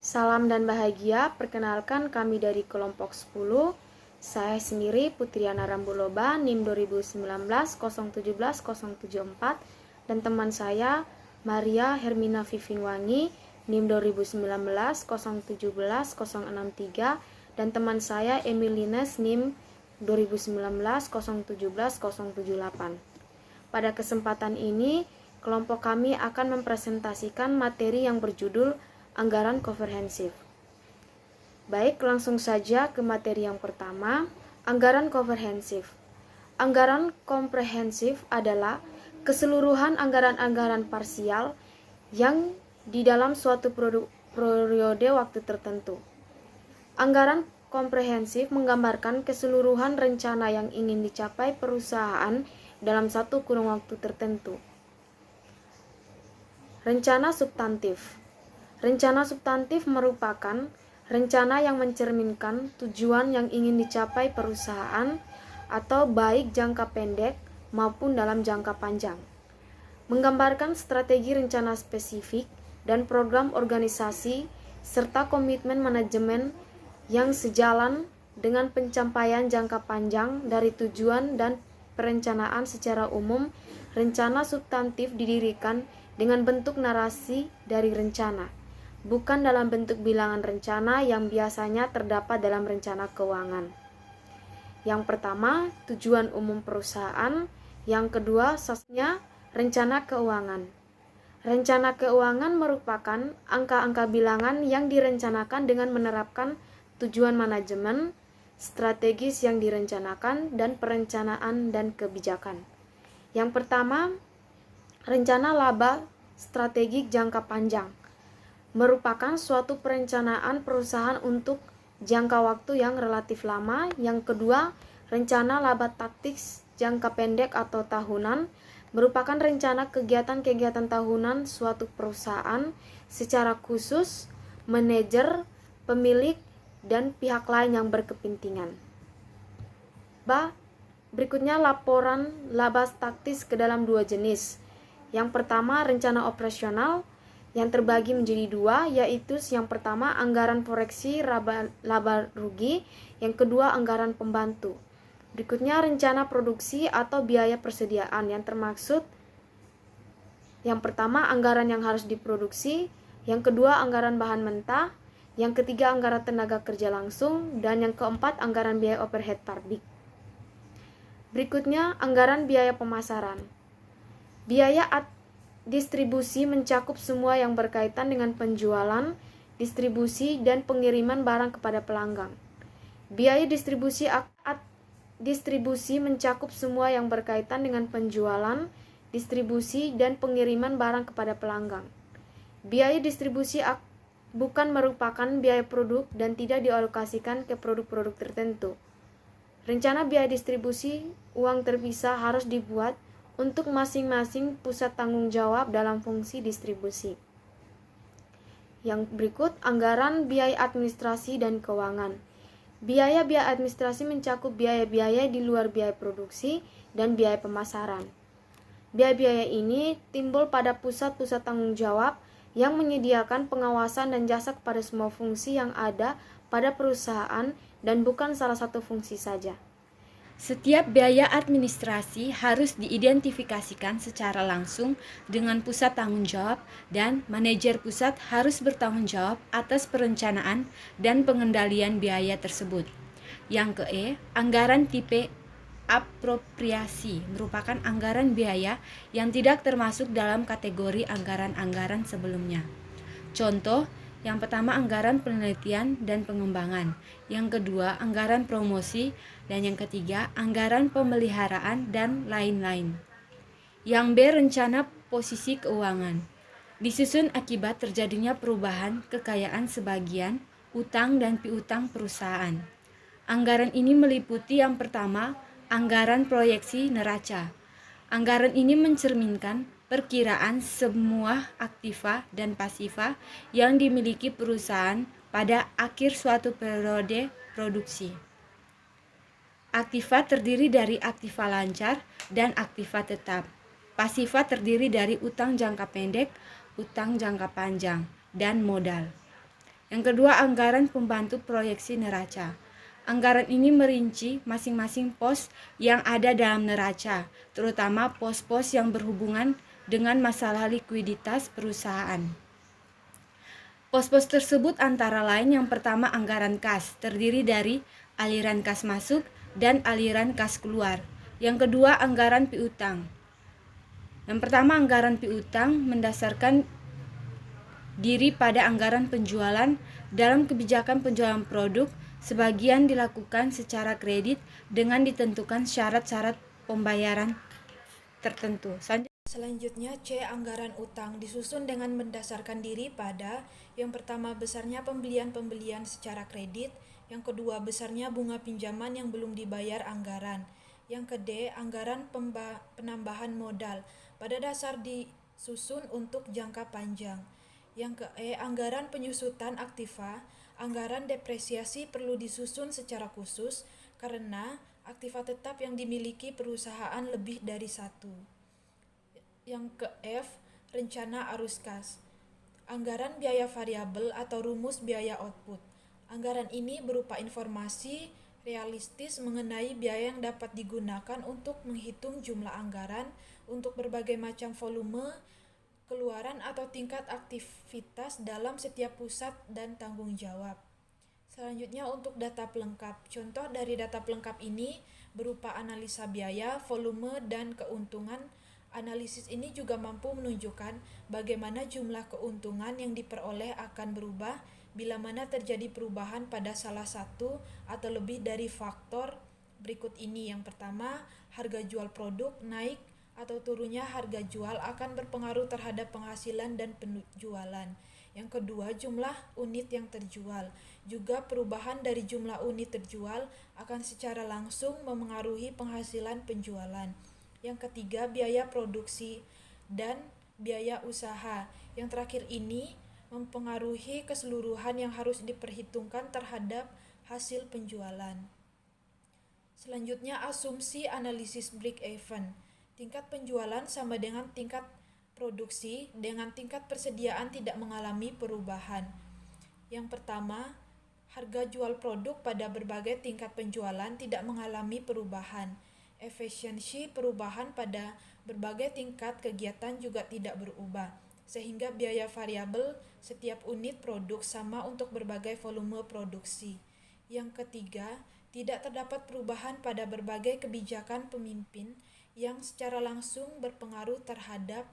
Salam dan bahagia, perkenalkan kami dari kelompok 10. Saya sendiri Putriana Rambuloba, NIM 2019-017-074, dan teman saya Maria Hermina Vivinwangi, NIM 2019-017-063, dan teman saya Emilines, NIM 2019-017-078. Pada kesempatan ini, kelompok kami akan mempresentasikan materi yang berjudul Anggaran Komprehensif. Baik, langsung saja ke materi yang pertama, anggaran komprehensif. Anggaran komprehensif adalah keseluruhan anggaran-anggaran parsial yang di dalam suatu periode waktu tertentu. Anggaran komprehensif menggambarkan keseluruhan rencana yang ingin dicapai perusahaan dalam satu kurun waktu tertentu. Rencana substantif. Rencana substantif merupakan rencana yang mencerminkan tujuan yang ingin dicapai perusahaan atau baik jangka pendek maupun dalam jangka panjang. Menggambarkan strategi rencana spesifik dan program organisasi serta komitmen manajemen yang sejalan dengan pencapaian jangka panjang dari tujuan dan perencanaan secara umum. Rencana substantif didirikan dengan bentuk narasi dari rencana, bukan dalam bentuk bilangan rencana yang biasanya terdapat dalam rencana keuangan. Yang pertama, tujuan umum perusahaan. Yang kedua, sosnya rencana keuangan. Rencana keuangan merupakan angka-angka bilangan yang direncanakan dengan menerapkan tujuan manajemen, strategis yang direncanakan, dan perencanaan dan kebijakan. Yang pertama, rencana laba strategik jangka panjang merupakan suatu perencanaan perusahaan untuk jangka waktu yang relatif lama. Yang kedua, rencana laba taktis jangka pendek atau tahunan merupakan rencana kegiatan-kegiatan tahunan suatu perusahaan secara khusus manajer, pemilik, dan pihak lain yang berkepentingan. Berikutnya laporan laba taktis ke dalam dua jenis. Yang pertama, rencana operasional yang terbagi menjadi dua, yaitu yang pertama anggaran proyeksi laba rugi, yang kedua anggaran pembantu. Berikutnya rencana produksi atau biaya persediaan yang termaksud yang pertama anggaran yang harus diproduksi, yang kedua anggaran bahan mentah, yang ketiga anggaran tenaga kerja langsung, dan yang keempat anggaran biaya overhead pabrik. Berikutnya anggaran biaya pemasaran. Biaya distribusi mencakup semua yang berkaitan dengan penjualan, distribusi, dan pengiriman barang kepada pelanggan. Biaya distribusi mencakup semua yang berkaitan dengan penjualan, distribusi, dan pengiriman barang kepada pelanggan. Biaya distribusi bukan merupakan biaya produk dan tidak dialokasikan ke produk-produk tertentu. Rencana biaya distribusi uang terpisah harus dibuat untuk masing-masing pusat tanggung jawab dalam fungsi distribusi. Yang berikut, anggaran biaya administrasi dan keuangan. Biaya-biaya administrasi mencakup biaya-biaya di luar biaya produksi dan biaya pemasaran. Biaya-biaya ini timbul pada pusat-pusat tanggung jawab yang menyediakan pengawasan dan jasa kepada semua fungsi yang ada pada perusahaan dan bukan salah satu fungsi saja. Setiap biaya administrasi harus diidentifikasikan secara langsung dengan pusat tanggung jawab dan manajer pusat harus bertanggung jawab atas perencanaan dan pengendalian biaya tersebut. Yang ke-E, anggaran tipe apropriasi merupakan anggaran biaya yang tidak termasuk dalam kategori anggaran-anggaran sebelumnya. Contoh, yang pertama anggaran penelitian dan pengembangan, yang kedua anggaran promosi, dan yang ketiga anggaran pemeliharaan dan lain-lain. Yang B, rencana posisi keuangan. Disusun akibat terjadinya perubahan kekayaan sebagian, utang dan piutang perusahaan. Anggaran ini meliputi yang pertama, anggaran proyeksi neraca. Anggaran ini mencerminkan perkiraan semua aktiva dan pasiva yang dimiliki perusahaan pada akhir suatu periode produksi. Aktiva terdiri dari aktiva lancar dan aktiva tetap. Pasiva terdiri dari utang jangka pendek, utang jangka panjang, dan modal. Yang kedua, anggaran pembantu proyeksi neraca. Anggaran ini merinci masing-masing pos yang ada dalam neraca, terutama pos-pos yang berhubungan dengan masalah likuiditas perusahaan. Pos-pos tersebut antara lain yang pertama anggaran kas, terdiri dari aliran kas masuk dan aliran kas keluar. Yang kedua anggaran piutang. Yang pertama anggaran piutang mendasarkan diri pada anggaran penjualan. Dalam kebijakan penjualan produk, sebagian dilakukan secara kredit dengan ditentukan syarat-syarat pembayaran tertentu. Selanjutnya, C. Anggaran utang disusun dengan mendasarkan diri pada yang pertama besarnya pembelian secara kredit, yang kedua besarnya bunga pinjaman yang belum dibayar anggaran, yang kedua anggaran penambahan modal pada dasar disusun untuk jangka panjang, yang anggaran penyusutan aktiva. Anggaran depresiasi perlu disusun secara khusus karena aktiva tetap yang dimiliki perusahaan lebih dari satu. Yang ke F, rencana arus kas. Anggaran biaya variabel atau rumus biaya output. Anggaran ini berupa informasi realistis mengenai biaya yang dapat digunakan untuk menghitung jumlah anggaran untuk berbagai macam volume, keluaran atau tingkat aktivitas dalam setiap pusat dan tanggung jawab. Selanjutnya untuk data pelengkap. Contoh dari data pelengkap ini berupa analisa biaya, volume, dan keuntungan. Analisis ini juga mampu menunjukkan bagaimana jumlah keuntungan yang diperoleh akan berubah bila mana terjadi perubahan pada salah satu atau lebih dari faktor berikut ini. Yang pertama, harga jual produk naik atau turunnya harga jual akan berpengaruh terhadap penghasilan dan penjualan. Yang kedua, jumlah unit yang terjual. Juga perubahan dari jumlah unit terjual akan secara langsung memengaruhi penghasilan penjualan. Yang ketiga, biaya produksi dan biaya usaha. Yang terakhir ini mempengaruhi keseluruhan yang harus diperhitungkan terhadap hasil penjualan. Selanjutnya, asumsi analisis break-even. Tingkat penjualan sama dengan tingkat produksi dengan tingkat persediaan tidak mengalami perubahan. Yang pertama, harga jual produk pada berbagai tingkat penjualan tidak mengalami perubahan. Efisiensi perubahan pada berbagai tingkat kegiatan juga tidak berubah, sehingga biaya variabel setiap unit produk sama untuk berbagai volume produksi. Yang ketiga, tidak terdapat perubahan pada berbagai kebijakan pemimpin yang secara langsung berpengaruh terhadap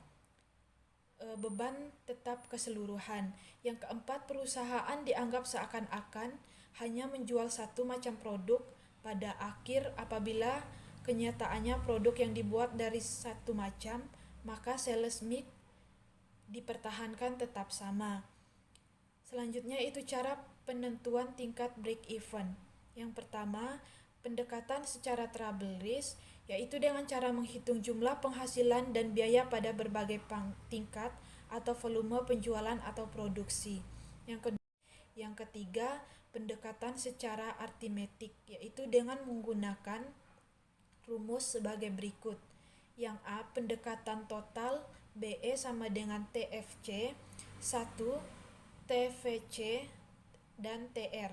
beban tetap keseluruhan. Yang keempat, perusahaan dianggap seakan-akan hanya menjual satu macam produk pada akhir. Apabila kenyataannya produk yang dibuat dari satu macam, maka sales mix dipertahankan tetap sama. Selanjutnya itu cara penentuan tingkat break even. Yang pertama, pendekatan secara trouble risk, yaitu dengan cara menghitung jumlah penghasilan dan biaya pada berbagai tingkat atau volume penjualan atau produksi. Yang ketiga, pendekatan secara aritmetik, yaitu dengan menggunakan rumus sebagai berikut. Yang A, pendekatan total BE sama dengan TFC, 1 TVC dan TR,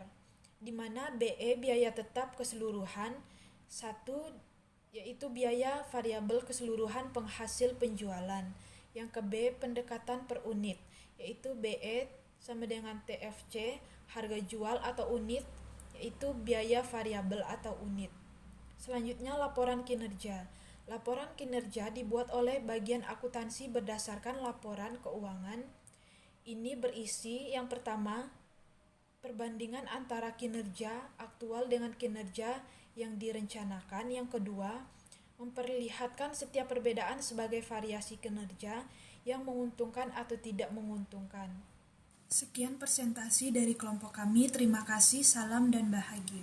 di mana BE biaya tetap keseluruhan, 1 yaitu biaya variabel keseluruhan penghasil penjualan. Yang ke B, pendekatan per unit, yaitu BE sama dengan TFC, harga jual atau unit, yaitu biaya variabel atau unit. Selanjutnya, laporan kinerja. Laporan kinerja dibuat oleh bagian akuntansi berdasarkan laporan keuangan. Ini berisi yang pertama, perbandingan antara kinerja aktual dengan kinerja yang direncanakan. Yang kedua, memperlihatkan setiap perbedaan sebagai variasi kinerja yang menguntungkan atau tidak menguntungkan. Sekian presentasi dari kelompok kami. Terima kasih, salam dan bahagia.